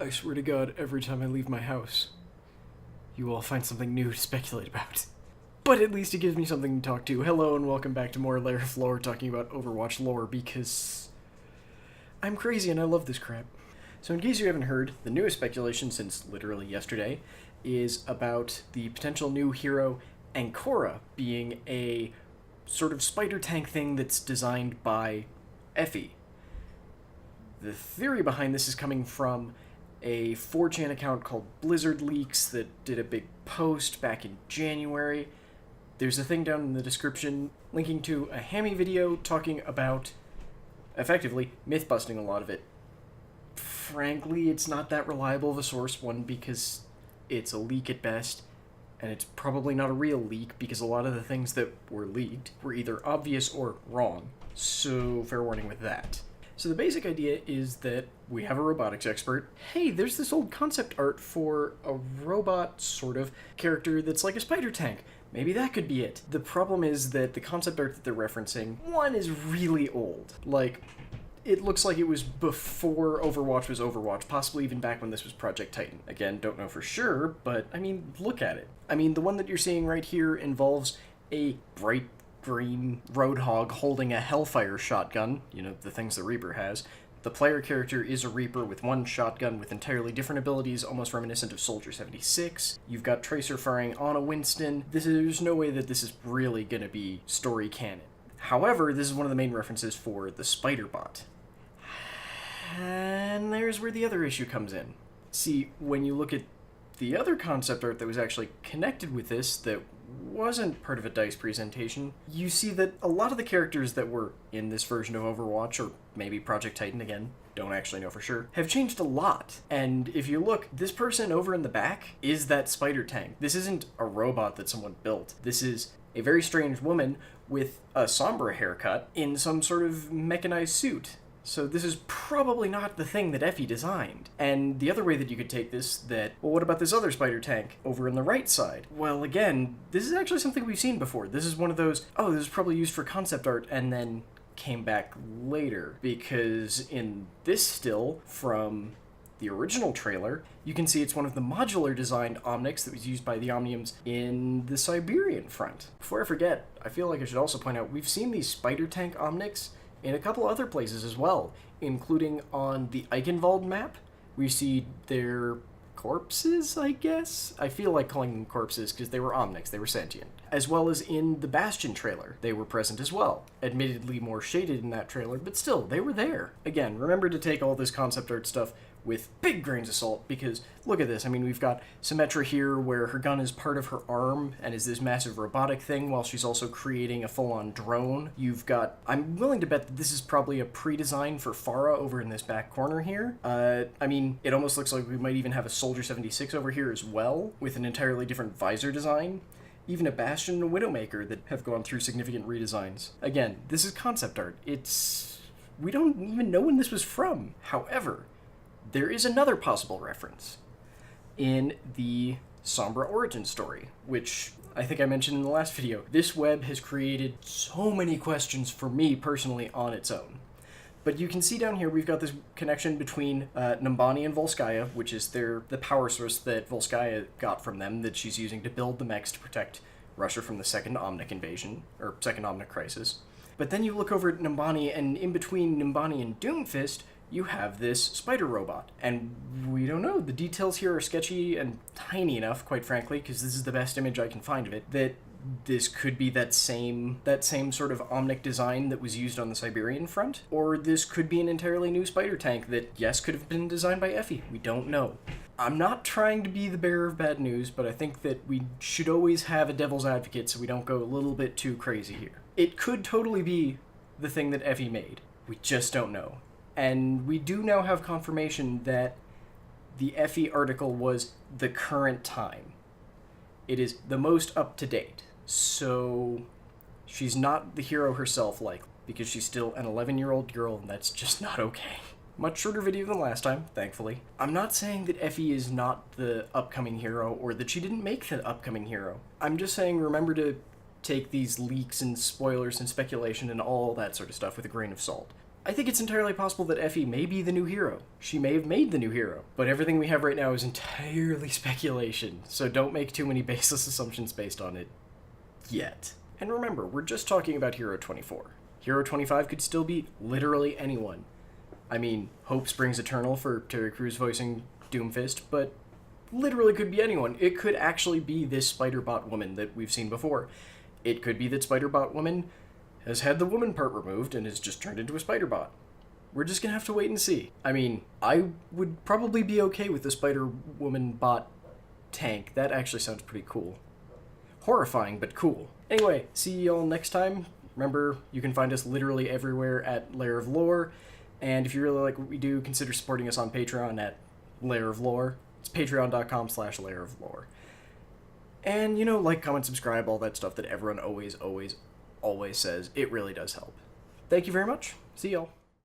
I swear to God, every time I leave my house, you all find something new to speculate about. But at least it gives me something to talk to. Hello and welcome back to more Lair of Lore, talking about Overwatch lore, because I'm crazy and I love this crap. So in case you haven't heard, the newest speculation since literally yesterday is about the potential new hero Ancora being a sort of spider tank thing that's designed by Efi. The theory behind this is coming from a 4chan account called Blizzard Leaks that did a big post back in January. There's a thing down in the description linking to a Hammy video talking about, effectively, myth-busting a lot of it. Frankly, it's not that reliable of a source, one, because it's a leak at best, and it's probably not a real leak because a lot of the things that were leaked were either obvious or wrong, so fair warning with that. So the basic idea is that we have a robotics expert. Hey, there's this old concept art for a robot, sort of, character that's like a spider tank. Maybe that could be it. The problem is that the concept art that they're referencing, one, is really old. Like, it looks like it was before Overwatch was Overwatch, possibly even back when this was Project Titan. Again, don't know for sure, but, I mean, look at it. I mean, the one that you're seeing right here involves a bright green roadhog holding a Hellfire shotgun, you know, the things the Reaper has. The player character is a Reaper with one shotgun with entirely different abilities, almost reminiscent of Soldier 76. You've got Tracer firing on a Winston. There's no way that this is really going to be story canon. However, this is one of the main references for the Spider Bot. And there's where the other issue comes in. See, when you look at the other concept art that was actually connected with this, that wasn't part of a DICE presentation, you see that a lot of the characters that were in this version of Overwatch, or maybe Project Titan again, don't actually know for sure, have changed a lot. And if you look, this person over in the back is that spider tank. This isn't a robot that someone built. This is a very strange woman with a Sombra haircut in some sort of mechanized suit. So this is probably not the thing that Efi designed. And the other way that you could take this, that, well, what about this other spider tank over on the right side? Well, again, this is actually something we've seen before. This is one of those, oh, this is probably used for concept art, and then came back later. Because in this still, from the original trailer, you can see it's one of the modular designed Omnics that was used by the Omniums in the Siberian front. Before I forget, I feel like I should also point out, we've seen these spider tank Omnics in a couple other places as well, including on the Eichenwald map. We see their corpses, I guess? I feel like calling them corpses because they were Omnics, they were sentient. As well as in the Bastion trailer, they were present as well. Admittedly more shaded in that trailer, but still, they were there. Again, remember to take all this concept art stuff with big grains of salt, because look at this. I mean, we've got Symmetra here where her gun is part of her arm and is this massive robotic thing while she's also creating a full-on drone. You've got, I'm willing to bet that this is probably a pre-design for Pharah over in this back corner here. I mean, it almost looks like we might even have a Soldier 76 over here as well, with an entirely different visor design. Even a Bastion and a Widowmaker that have gone through significant redesigns. Again, this is concept art. We don't even know when this was from. However, there is another possible reference in the Sombra origin story, which I think I mentioned in the last video. This web has created so many questions for me personally on its own. But you can see down here we've got this connection between Numbani and Volskaya, which is the power source that Volskaya got from them that she's using to build the mechs to protect Russia from the second Omnic invasion, or second Omnic crisis. But then you look over at Numbani, and in between Numbani and Doomfist, you have this spider robot. And we don't know, the details here are sketchy and tiny enough, quite frankly, because this is the best image I can find of it, that this could be that same sort of Omnic design that was used on the Siberian front, or this could be an entirely new spider tank that, yes, could have been designed by Efi. We don't know. I'm not trying to be the bearer of bad news, but I think that we should always have a devil's advocate so we don't go a little bit too crazy here. It could totally be the thing that Efi made. We just don't know. And we do now have confirmation that the Efi article was the current time. It is the most up-to-date. So she's not the hero herself, likely, because she's still an 11-year-old girl, and that's just not okay. Much shorter video than last time, thankfully. I'm not saying that Efi is not the upcoming hero, or that she didn't make the upcoming hero. I'm just saying remember to take these leaks and spoilers and speculation and all that sort of stuff with a grain of salt. I think it's entirely possible that Efi may be the new hero. She may have made the new hero. But everything we have right now is entirely speculation, so don't make too many baseless assumptions based on it yet. And remember, we're just talking about Hero 24. Hero 25 could still be literally anyone. I mean, Hope Springs Eternal for Terry Crews voicing Doomfist, but literally could be anyone. It could actually be this Spider-Bot woman that we've seen before. It could be that Spider-Bot woman has had the woman part removed and has just turned into a Spider-Bot. We're just gonna have to wait and see. I mean, I would probably be okay with the Spider-Woman bot tank. That actually sounds pretty cool. Horrifying, but cool. Anyway, see y'all next time. Remember, you can find us literally everywhere at Layer of Lore, and if you really like what we do, consider supporting us on Patreon at Layer of Lore. It's patreon.com/Layer of Lore. And, you know, like, comment, subscribe, all that stuff that everyone always says. It really does help. Thank you very much. See y'all.